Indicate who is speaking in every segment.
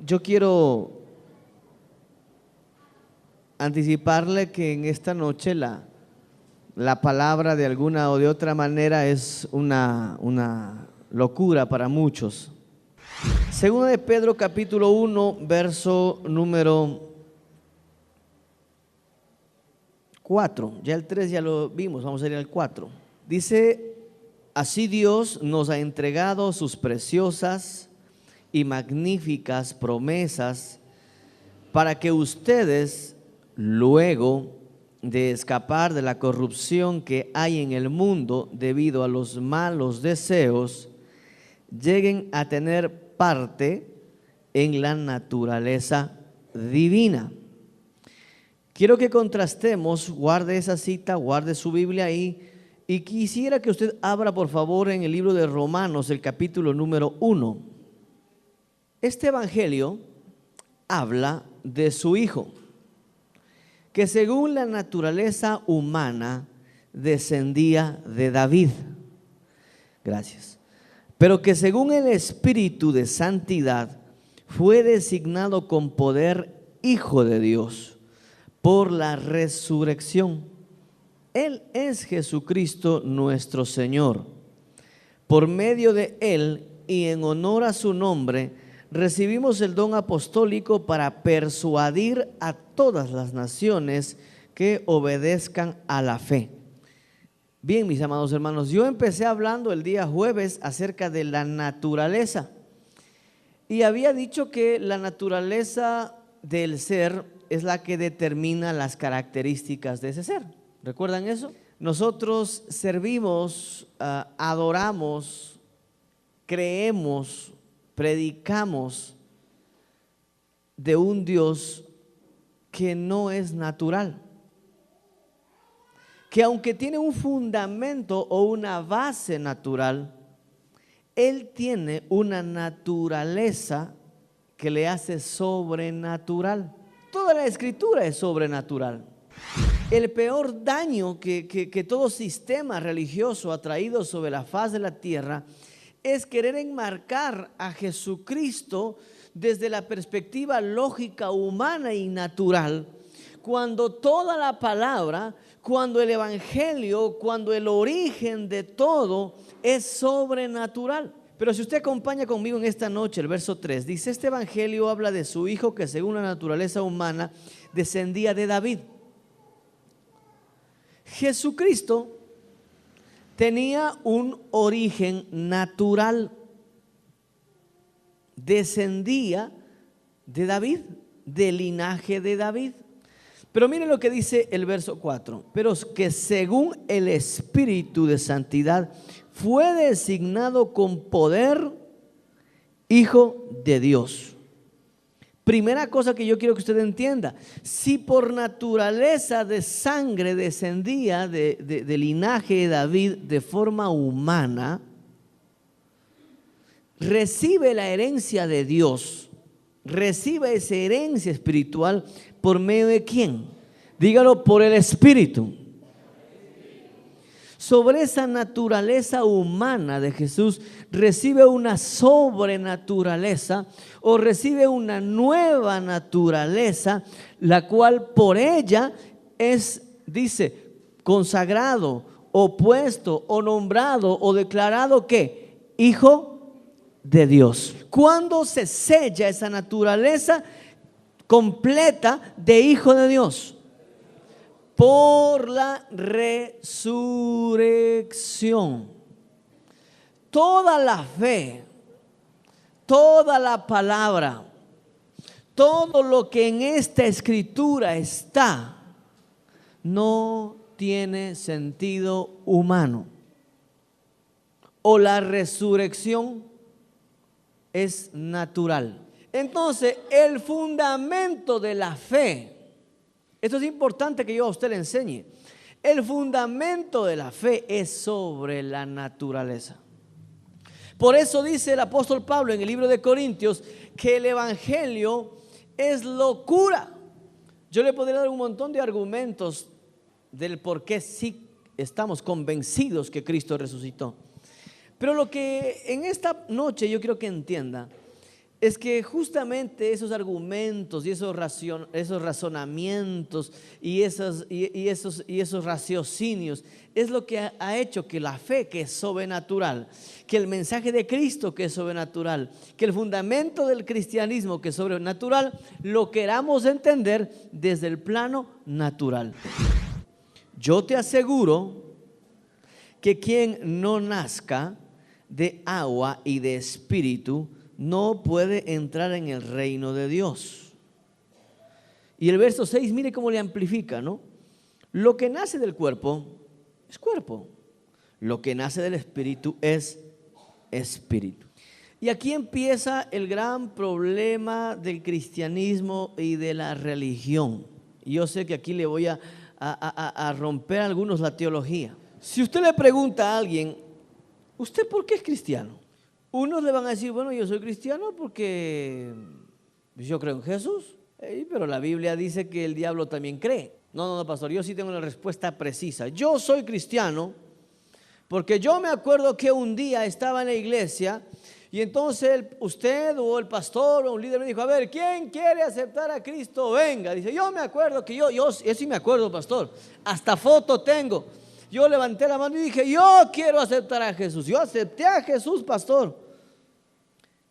Speaker 1: Yo quiero anticiparle que en esta noche la palabra de alguna o de otra manera es una locura para muchos. Segunda de Pedro capítulo 1, verso número 4. Ya el 3 ya lo vimos, vamos a ir al 4. Dice: así Dios nos ha entregado sus preciosas y magníficas promesas para que ustedes, luego de escapar de la corrupción que hay en el mundo debido a los malos deseos, lleguen a tener parte en la naturaleza divina. Quiero que contrastemos, guarde esa cita, guarde su Biblia ahí, y quisiera que usted abra por favor en el libro de Romanos, el capítulo número 1. Este evangelio habla de su Hijo, que según la naturaleza humana descendía de David. Gracias. Pero que según el Espíritu de santidad fue designado con poder Hijo de Dios por la resurrección. Él es Jesucristo nuestro Señor. Por medio de Él y en honor a su nombre, recibimos el don apostólico para persuadir a todas las naciones que obedezcan a la fe. Bien, mis amados hermanos, yo empecé hablando el día jueves acerca de la naturaleza y había dicho que la naturaleza del ser es la que determina las características de ese ser. ¿Recuerdan eso? Nosotros servimos, adoramos, creemos, predicamos de un Dios que no es natural, que aunque tiene un fundamento o una base natural, Él tiene una naturaleza que le hace sobrenatural. Toda la escritura es sobrenatural. El peor daño que todo sistema religioso ha traído sobre la faz de la tierra es querer enmarcar a Jesucristo desde la perspectiva lógica, humana y natural, cuando toda la palabra, cuando el evangelio, cuando el origen de todo es sobrenatural. Pero si usted acompaña conmigo en esta noche, el verso 3, dice: este evangelio habla de su Hijo que según la naturaleza humana descendía de David. Jesucristo tenía un origen natural, descendía de David, del linaje de David. Pero miren lo que dice el verso 4: pero que según el Espíritu de santidad fue designado con poder Hijo de Dios. Primera cosa que yo quiero que usted entienda: si por naturaleza de sangre descendía de linaje de David de forma humana, recibe la herencia de Dios, recibe esa herencia espiritual por medio de ¿quién? Dígalo: por el Espíritu. Sobre esa naturaleza humana de Jesús recibe una sobrenaturaleza o recibe una nueva naturaleza, la cual por ella es, dice, consagrado o puesto o nombrado o declarado ¿qué? Hijo de Dios. ¿Cuándo se sella esa naturaleza completa de Hijo de Dios? Por la resurrección. Toda la fe, toda la palabra, todo lo que en esta escritura está, no tiene sentido humano. O la resurrección es natural. Entonces, el fundamento de la fe, esto es importante que yo a usted le enseñe. El fundamento de la fe es sobre la naturaleza. Por eso dice el apóstol Pablo en el libro de Corintios que el evangelio es locura. Yo le podría dar un montón de argumentos del por qué sí estamos convencidos que Cristo resucitó. Pero lo que en esta noche yo quiero que entienda es que justamente esos argumentos y esos razonamientos y esos raciocinios es lo que ha hecho que la fe, que es sobrenatural, que el mensaje de Cristo, que es sobrenatural, que el fundamento del cristianismo, que es sobrenatural, lo queramos entender desde el plano natural. Yo te aseguro que quien no nazca de agua y de espíritu no puede entrar en el reino de Dios. Y el verso 6, mire cómo le amplifica, ¿no? Lo que nace del cuerpo es cuerpo, lo que nace del espíritu es espíritu. Y aquí empieza el gran problema del cristianismo y de la religión. Y yo sé que aquí le voy a romper a algunos la teología. Si usted le pregunta a alguien, ¿usted por qué es cristiano? Unos le van a decir, bueno, yo soy cristiano porque yo creo en Jesús, pero la Biblia dice que el diablo también cree. No, pastor, yo sí tengo una respuesta precisa. Yo soy cristiano porque yo me acuerdo que un día estaba en la iglesia y entonces usted o el pastor o un líder me dijo, a ver, ¿quién quiere aceptar a Cristo? Venga. Dice, yo me acuerdo que yo sí me acuerdo, pastor, hasta foto tengo. Yo levanté la mano y dije, yo quiero aceptar a Jesús. Yo acepté a Jesús, pastor.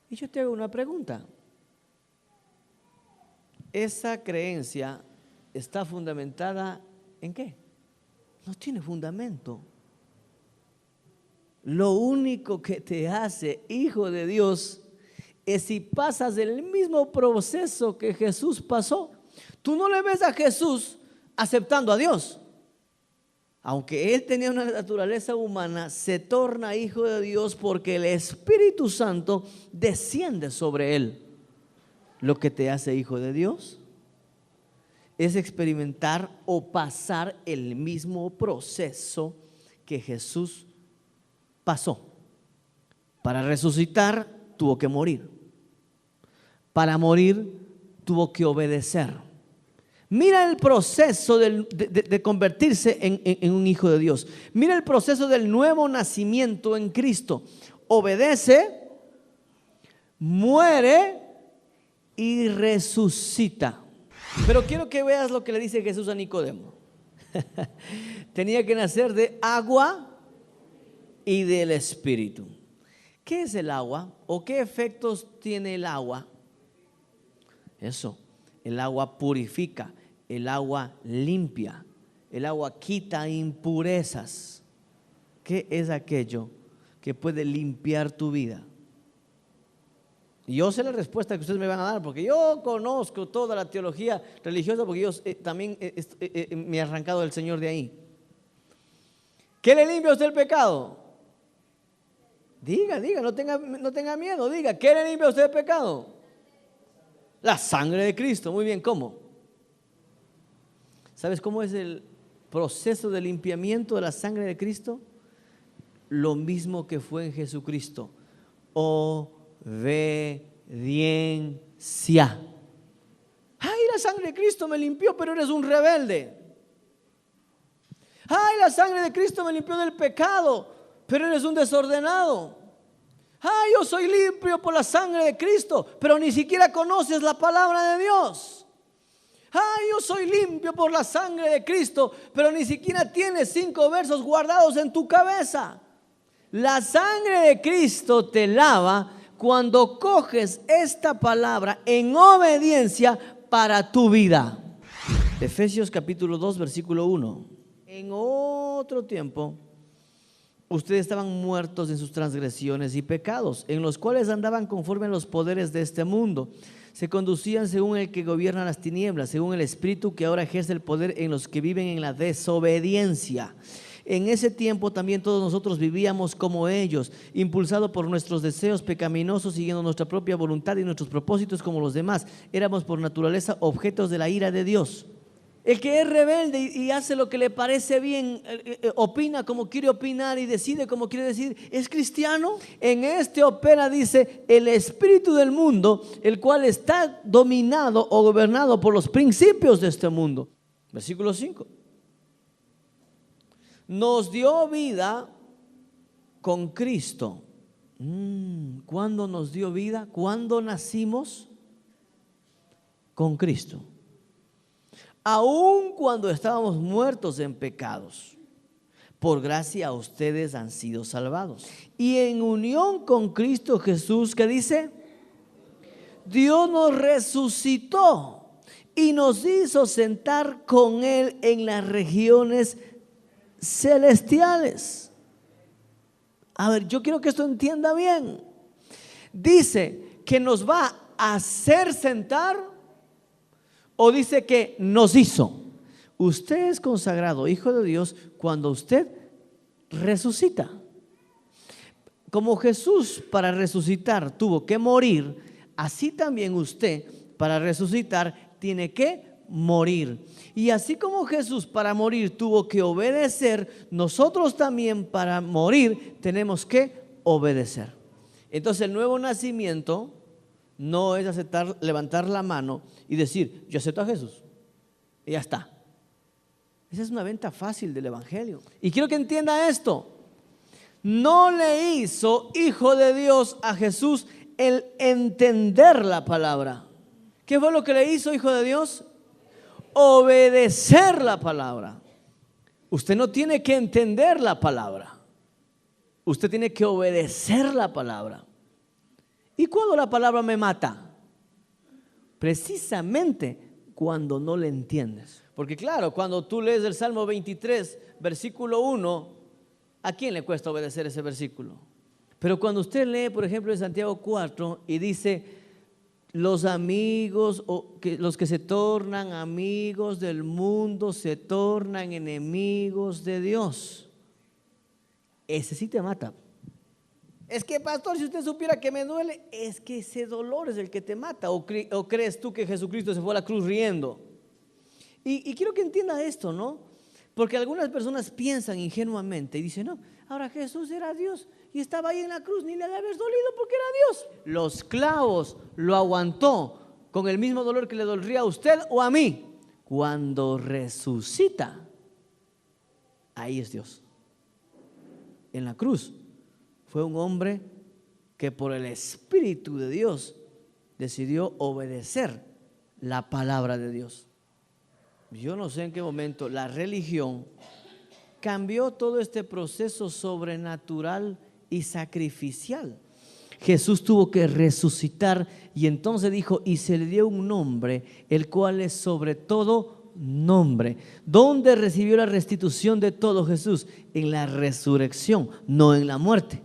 Speaker 1: Y yo te hago una pregunta. ¿Esa creencia está fundamentada en qué? No tiene fundamento. Lo único que te hace hijo de Dios es si pasas el mismo proceso que Jesús pasó. Tú no le ves a Jesús aceptando a Dios. Aunque él tenía una naturaleza humana, se torna hijo de Dios porque el Espíritu Santo desciende sobre él. Lo que te hace hijo de Dios es experimentar o pasar el mismo proceso que Jesús pasó. Para resucitar tuvo que morir. Para morir tuvo que obedecer. Mira el proceso de convertirse en un hijo de Dios. Mira el proceso del nuevo nacimiento en Cristo. Obedece, muere y resucita. Pero quiero que veas lo que le dice Jesús a Nicodemo. Tenía que nacer de agua y del Espíritu. ¿Qué es el agua? ¿O qué efectos tiene el agua? Eso, el agua purifica. El agua limpia, el agua quita impurezas. ¿Qué es aquello que puede limpiar tu vida? Y yo sé la respuesta que ustedes me van a dar, porque yo conozco toda la teología religiosa, porque yo también me he arrancado del Señor de ahí. ¿Qué le limpia a usted el pecado? Diga, no tenga miedo, diga, ¿qué le limpia a usted el pecado? La sangre de Cristo. Muy bien, ¿cómo? ¿Sabes cómo es el proceso de limpiamiento de la sangre de Cristo? Lo mismo que fue en Jesucristo. Obediencia. Ay, la sangre de Cristo me limpió, pero eres un rebelde. Ay, la sangre de Cristo me limpió del pecado, pero eres un desordenado. Ay, yo soy limpio por la sangre de Cristo, pero ni siquiera conoces la palabra de Dios. Ay, yo soy limpio por la sangre de Cristo, pero ni siquiera tienes 5 versos guardados en tu cabeza. La sangre de Cristo te lava cuando coges esta palabra en obediencia para tu vida. Efesios capítulo 2, versículo 1. En otro tiempo, ustedes estaban muertos en sus transgresiones y pecados, en los cuales andaban conforme a los poderes de este mundo. Se conducían según el que gobierna las tinieblas, según el espíritu que ahora ejerce el poder en los que viven en la desobediencia. En ese tiempo también todos nosotros vivíamos como ellos, impulsados por nuestros deseos pecaminosos, siguiendo nuestra propia voluntad y nuestros propósitos como los demás. Éramos por naturaleza objetos de la ira de Dios. El que es rebelde y hace lo que le parece bien, opina como quiere opinar y decide como quiere decidir, ¿es cristiano? En este opera, dice, el espíritu del mundo, el cual está dominado o gobernado por los principios de este mundo. Versículo 5. Nos dio vida con Cristo. ¿Cuándo nos dio vida? ¿Cuándo nacimos? Con Cristo. Aun cuando estábamos muertos en pecados, por gracia ustedes han sido salvados. Y en unión con Cristo Jesús, ¿qué dice? Dios nos resucitó y nos hizo sentar con Él en las regiones celestiales. A ver, yo quiero que esto entienda bien. Dice que nos va a hacer sentar, o dice que nos hizo. Usted es consagrado hijo de Dios cuando usted resucita. Como Jesús para resucitar tuvo que morir, así también usted para resucitar tiene que morir. Y así como Jesús para morir tuvo que obedecer, nosotros también para morir tenemos que obedecer. Entonces el nuevo nacimiento no es aceptar, levantar la mano y decir, yo acepto a Jesús y ya está. Esa es una venta fácil del evangelio. Y quiero que entienda esto. No le hizo hijo de Dios a Jesús el entender la palabra. ¿Qué fue lo que le hizo hijo de Dios? Obedecer la palabra. Usted no tiene que entender la palabra. Usted tiene que obedecer la palabra. ¿Y cuándo la palabra me mata? Precisamente cuando no le entiendes. Porque claro, cuando tú lees el Salmo 23, versículo 1, ¿a quién le cuesta obedecer ese versículo? Pero cuando usted lee, por ejemplo, en Santiago 4 y dice, los amigos, los que se tornan amigos del mundo, se tornan enemigos de Dios. Ese sí te mata. Es que, pastor, si usted supiera que me duele, es que ese dolor es el que te mata. ¿O crees tú que Jesucristo se fue a la cruz riendo? Y quiero que entienda esto, ¿no? Porque algunas personas piensan ingenuamente y dicen, no, ahora Jesús era Dios y estaba ahí en la cruz, ni le debe haber dolido porque era Dios. Los clavos lo aguantó con el mismo dolor que le dolería a usted o a mí. Cuando resucita, ahí es Dios. En la cruz fue un hombre que por el Espíritu de Dios decidió obedecer la palabra de Dios. Yo no sé en qué momento la religión cambió todo este proceso sobrenatural y sacrificial. Jesús tuvo que resucitar y entonces dijo, y se le dio un nombre, el cual es sobre todo nombre. ¿Dónde recibió la restitución de todo Jesús? En la resurrección, no en la muerte.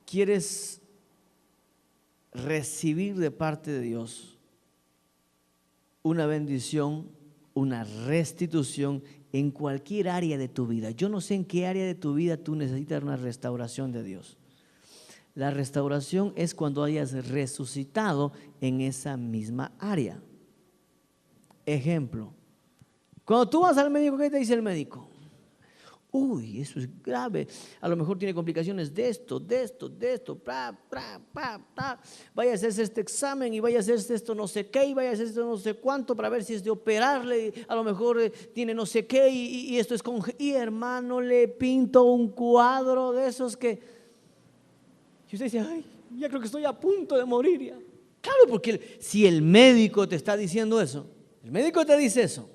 Speaker 1: ¿Quieres recibir de parte de Dios una bendición, una restitución en cualquier área de tu vida? Yo no sé en qué área de tu vida tú necesitas una restauración de Dios. La restauración es cuando hayas resucitado en esa misma área. Ejemplo, cuando tú vas al médico, ¿qué te dice el médico? Uy, eso es grave, a lo mejor tiene complicaciones de esto, vaya a hacerse este examen y vaya a hacerse esto no sé qué y vaya a hacerse esto no sé cuánto para ver si es de operarle, a lo mejor tiene no sé qué y esto es y hermano, le pinto un cuadro de esos que y usted dice, ay, ya creo que estoy a punto de morir ya. Claro, porque si el médico te está diciendo eso, el médico te dice eso,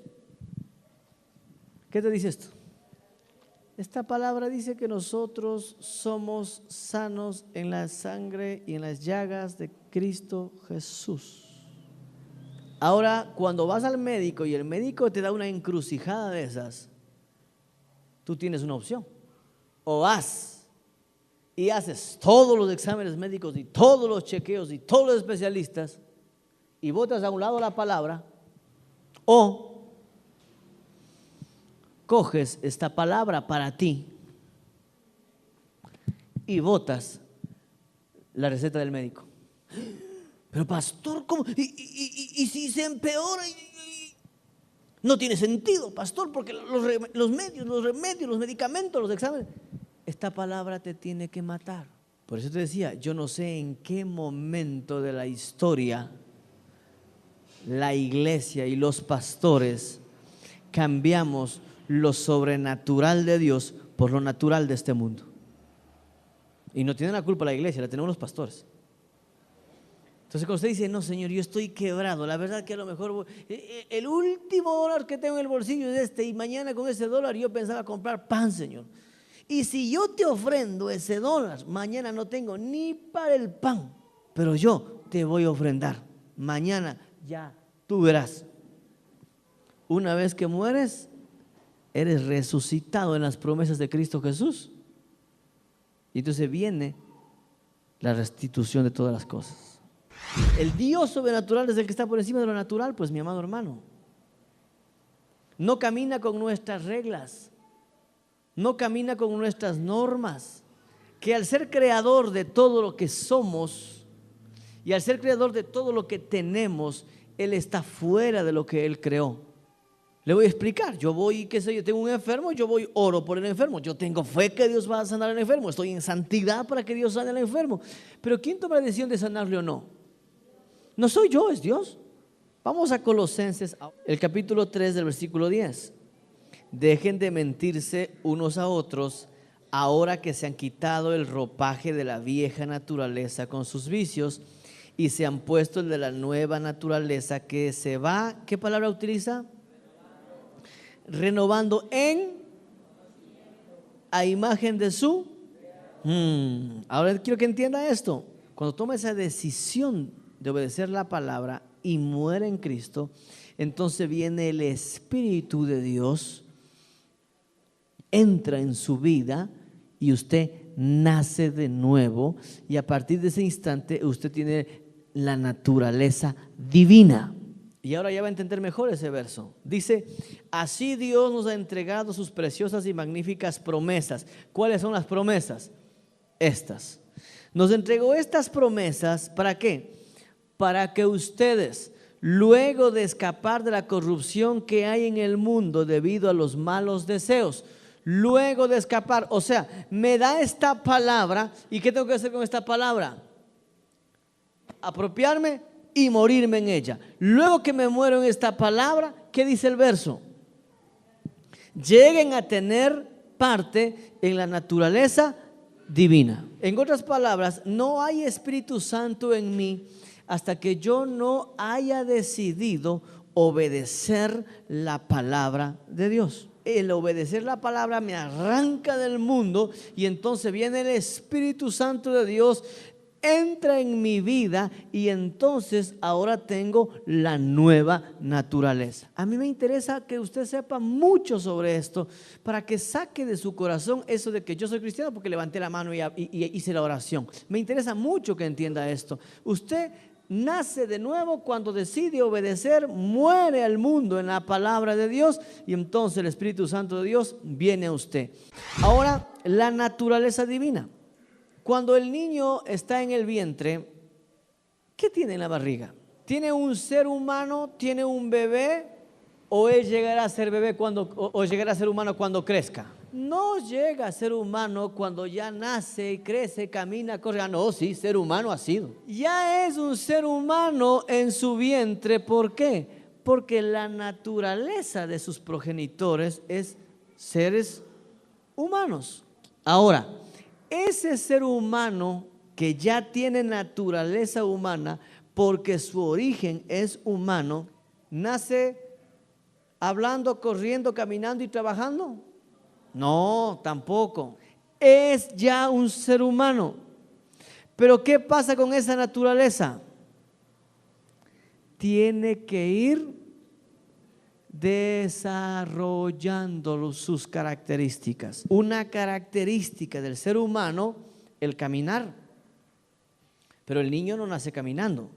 Speaker 1: ¿qué te dice esto? Esta palabra dice que nosotros somos sanos en la sangre y en las llagas de Cristo Jesús. Ahora, cuando vas al médico y el médico te da una encrucijada de esas, tú tienes una opción. O vas y haces todos los exámenes médicos y todos los chequeos y todos los especialistas y botas a un lado la palabra, o coges esta palabra para ti y botas la receta del médico. Pero pastor, ¿cómo? ¿Y si se empeora? No tiene sentido, pastor, porque los medios, los remedios, los medicamentos, los exámenes. Esta palabra te tiene que matar. Por eso te decía, yo no sé en qué momento de la historia la iglesia y los pastores cambiamos lo sobrenatural de Dios por lo natural de este mundo. Y no tiene la culpa la iglesia, la tenemos los pastores. Entonces cuando usted dice, no Señor, yo estoy quebrado, la verdad que a lo mejor el último dólar que tengo en el bolsillo es este, y mañana con ese dólar yo pensaba comprar pan, Señor. Y si yo te ofrendo ese dólar, mañana no tengo ni para el pan, pero yo te voy a ofrendar. Mañana ya tú verás. Una vez que mueres, eres resucitado en las promesas de Cristo Jesús. Y entonces viene la restitución de todas las cosas. El Dios sobrenatural es el que está por encima de lo natural, pues mi amado hermano. No camina con nuestras reglas, no camina con nuestras normas, que al ser creador de todo lo que somos y al ser creador de todo lo que tenemos, Él está fuera de lo que Él creó. Le voy a explicar, yo voy, qué sé yo, tengo un enfermo, yo voy, oro por el enfermo, yo tengo fe que Dios va a sanar al enfermo, estoy en santidad para que Dios sane al enfermo, pero ¿quién toma la decisión de sanarle o no? No soy yo, es Dios. Vamos a Colosenses, el capítulo 3 del versículo 10. Dejen de mentirse unos a otros, ahora que se han quitado el ropaje de la vieja naturaleza con sus vicios y se han puesto el de la nueva naturaleza que se va, ¿qué palabra utiliza? Renovando a imagen de su. Ahora quiero que entienda esto. Cuando toma esa decisión de obedecer la palabra y muere en Cristo, entonces viene el Espíritu de Dios, entra en su vida y usted nace de nuevo, y a partir de ese instante usted tiene la naturaleza divina. Y ahora ya va a entender mejor ese verso. Dice, así Dios nos ha entregado sus preciosas y magníficas promesas. ¿Cuáles son las promesas? Estas. Nos entregó estas promesas, ¿para qué? Para que ustedes, luego de escapar de la corrupción que hay en el mundo debido a los malos deseos, luego de escapar, o sea, me da esta palabra, ¿y qué tengo que hacer con esta palabra? Apropiarme y morirme en ella. Luego que me muero en esta palabra, ¿qué dice el verso? Lleguen a tener parte en la naturaleza divina. En otras palabras, no hay Espíritu Santo en mí hasta que yo no haya decidido obedecer la palabra de Dios. El obedecer la palabra me arranca del mundo y entonces viene el Espíritu Santo de Dios, entra en mi vida y entonces ahora tengo la nueva naturaleza. A mí me interesa que usted sepa mucho sobre esto para que saque de su corazón eso de que yo soy cristiano porque levanté la mano y hice la oración. Me interesa mucho que entienda esto. Usted nace de nuevo cuando decide obedecer, muere al mundo en la palabra de Dios y entonces el Espíritu Santo de Dios viene a usted. Ahora, la naturaleza divina. Cuando el niño está en el vientre, ¿qué tiene en la barriga? ¿Tiene un ser humano? ¿Tiene un bebé? ¿O él llegará a ser bebé o llegará a ser humano cuando crezca? No llega a ser humano cuando ya nace, crece, camina, corre. No, sí, ser humano ha sido. Ya es un ser humano en su vientre. ¿Por qué? Porque la naturaleza de sus progenitores es seres humanos. Ahora, ese ser humano que ya tiene naturaleza humana, porque su origen es humano, ¿nace hablando, corriendo, caminando y trabajando? No, tampoco. Es ya un ser humano. Pero ¿qué pasa con esa naturaleza? Tiene que ir desarrollando sus características. Una característica del ser humano, el caminar. Pero el niño no nace caminando,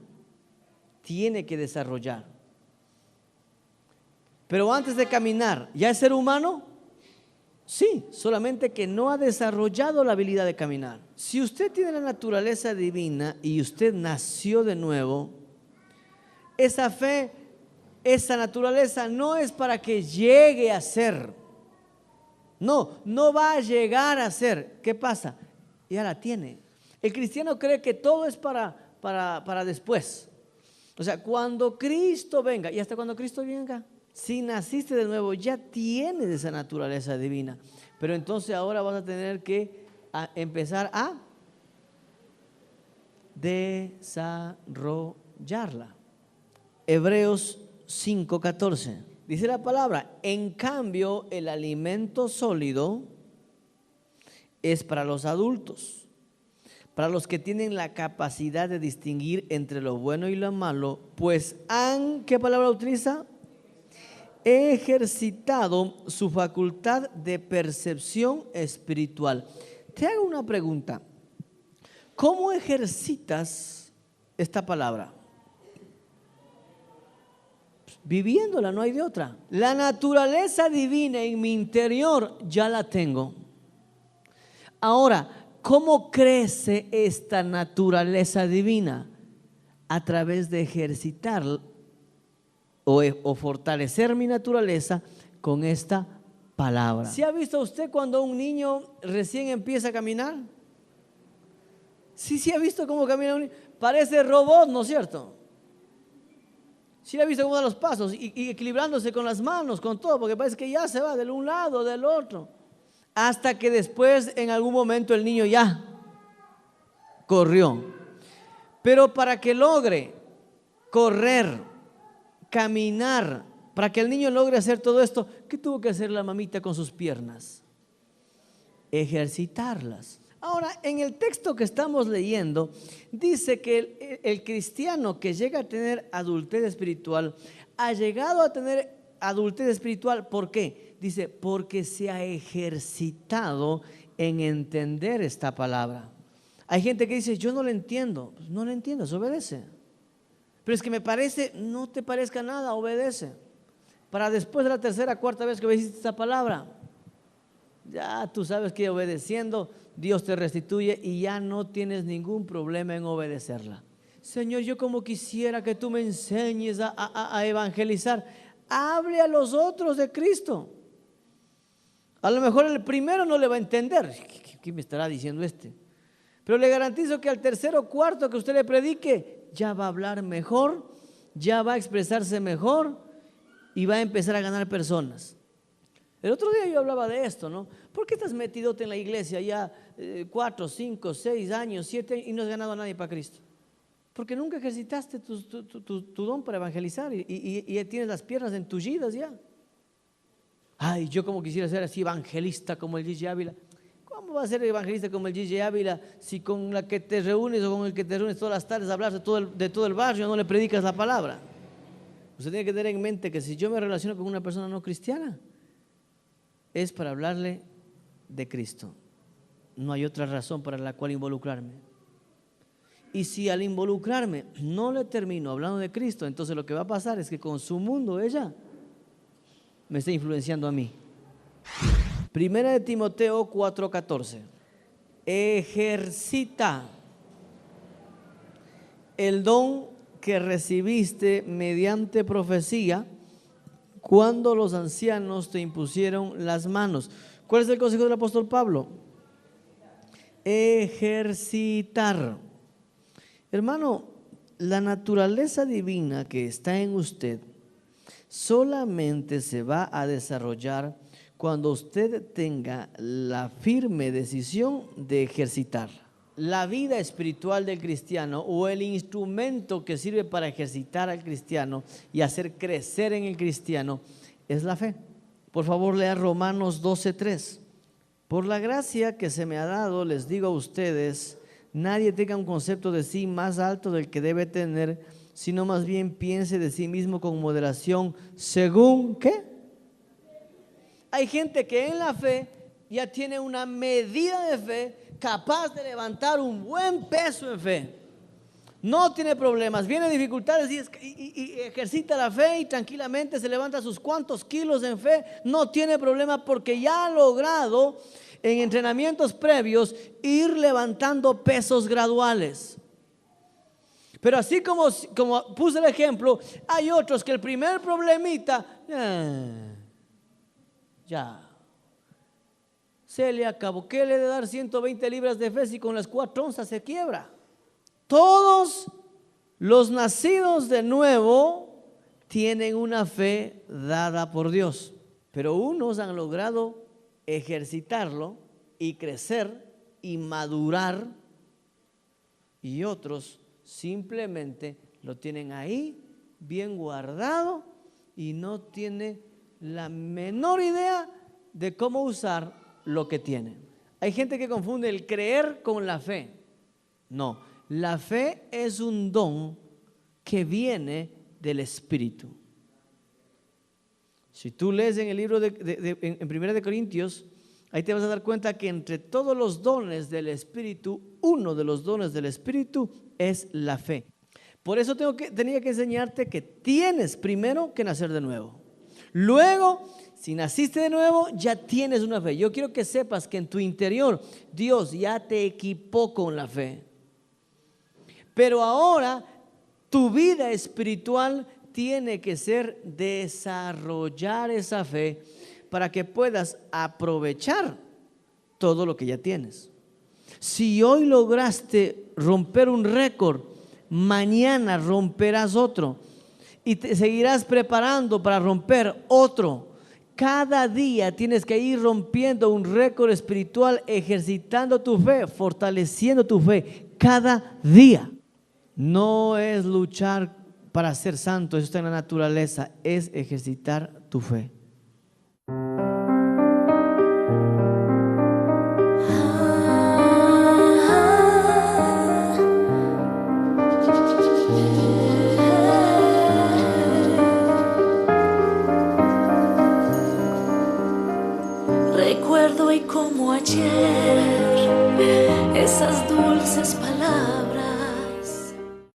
Speaker 1: tiene que desarrollar. Pero antes de caminar, ¿ya es ser humano? Sí, solamente que no ha desarrollado la habilidad de caminar. Si usted tiene la naturaleza divina y usted nació de nuevo, esa fe, esa naturaleza no es para que llegue a ser. No, no va a llegar a ser. ¿Qué pasa? Ya la tiene. El cristiano cree que todo es para después. O sea, cuando Cristo venga, y hasta cuando Cristo venga, si naciste de nuevo, ya tienes esa naturaleza divina. Pero entonces ahora vas a tener que empezar a desarrollarla. Hebreos 5:14. Dice la palabra: en cambio, el alimento sólido es para los adultos, para los que tienen la capacidad de distinguir entre lo bueno y lo malo, pues han, ¿qué palabra utiliza? Ejercitado su facultad de percepción espiritual. Te hago una pregunta. ¿Cómo ejercitas esta palabra? Viviéndola, no hay de otra. La naturaleza divina en mi interior ya la tengo. Ahora, ¿cómo crece esta naturaleza divina? A través de ejercitar o fortalecer mi naturaleza con esta palabra. ¿Sí ha visto usted cuando un niño recién empieza a caminar? Sí ha visto cómo camina un niño. Parece robot, ¿no es cierto? Sí ha visto cómo da los pasos y equilibrándose con las manos, con todo, porque parece que ya se va de un lado, del otro. Hasta que después, en algún momento, el niño ya corrió. Pero para que logre correr, caminar, para que el niño logre hacer todo esto, ¿qué tuvo que hacer la mamita con sus piernas? Ejercitarlas. Ahora, en el texto que estamos leyendo, dice que el cristiano que llega a tener adultez espiritual, ha llegado a tener adultez espiritual, ¿por qué? Dice, porque se ha ejercitado en entender esta palabra. Hay gente que dice, yo no la entiendo. Pues no la entiendas, obedece. Pero es que me parece, no te parezca nada, obedece. Para después de la tercera, cuarta vez que obedeciste esta palabra, ya tú sabes que obedeciendo Dios te restituye y ya no tienes ningún problema en obedecerla. Señor, yo como quisiera que tú me enseñes a evangelizar. Hable a los otros de Cristo. A lo mejor el primero no le va a entender. ¿Qué me estará diciendo este? Pero le garantizo que al tercero o cuarto que usted le predique, ya va a hablar mejor, ya va a expresarse mejor y va a empezar a ganar personas. El otro día yo hablaba de esto, ¿no? ¿Por qué estás metidote en la iglesia ya 4, 5, 6 años, 7 y no has ganado a nadie para Cristo? Porque nunca ejercitaste tu don para evangelizar y ya tienes las piernas entullidas ya. Ay, yo como quisiera ser así evangelista como el Gigi Ávila. ¿Cómo va a ser evangelista como el Gigi Ávila si con la que te reúnes o con el que te reúnes todas las tardes a hablar de todo el barrio no le predicas la palabra? Usted tiene que tener en mente que si yo me relaciono con una persona no cristiana, es para hablarle de Cristo. No hay otra razón para la cual involucrarme. Y si al involucrarme no le termino hablando de Cristo, entonces lo que va a pasar es que con su mundo ella me está influenciando a mí. Primera de Timoteo 4:14. Ejercita el don que recibiste mediante profecía cuando los ancianos te impusieron las manos. ¿Cuál es el consejo del apóstol Pablo? Ejercitar. Hermano, la naturaleza divina que está en usted solamente se va a desarrollar cuando usted tenga la firme decisión de ejercitarla. La vida espiritual del cristiano o el instrumento que sirve para ejercitar al cristiano y hacer crecer en el cristiano es la fe. Por favor, lea Romanos 12:3. Por la gracia que se me ha dado, les digo a ustedes, nadie tenga un concepto de sí más alto del que debe tener, sino más bien piense de sí mismo con moderación, según ¿qué? Hay gente que en la fe ya tiene una medida de fe capaz de levantar un buen peso en fe. No tiene problemas, vienen dificultades y ejercita la fe y tranquilamente se levanta sus cuantos kilos en fe. No tiene problema porque ya ha logrado en entrenamientos previos ir levantando pesos graduales. Pero así como puse el ejemplo, hay otros que el primer problemita, ya se le acabó. ¿Qué le de dar 120 libras de fe si con las 4 onzas se quiebra? Todos los nacidos de nuevo tienen una fe dada por Dios, pero unos han logrado ejercitarlo y crecer y madurar y otros simplemente lo tienen ahí bien guardado y no tienen la menor idea de cómo usar lo que tienen. Hay gente que confunde el creer con la fe. No, la fe es un don que viene del Espíritu. Si tú lees en el libro en 1 Corintios, ahí te vas a dar cuenta que entre todos los dones del Espíritu, uno de los dones del Espíritu es la fe. Por eso tenía que enseñarte que tienes primero que nacer de nuevo. Luego, si naciste de nuevo, ya tienes una fe. Yo quiero que sepas que en tu interior Dios ya te equipó con la fe. Pero ahora tu vida espiritual tiene que ser desarrollar esa fe para que puedas aprovechar todo lo que ya tienes. Si hoy lograste romper un récord, mañana romperás otro y te seguirás preparando para romper otro. Cada día tienes que ir rompiendo un récord espiritual, ejercitando tu fe, fortaleciendo tu fe cada día. No es luchar para ser santo, eso está en la naturaleza, es ejercitar tu fe.
Speaker 2: Recuerdo hoy como ayer esas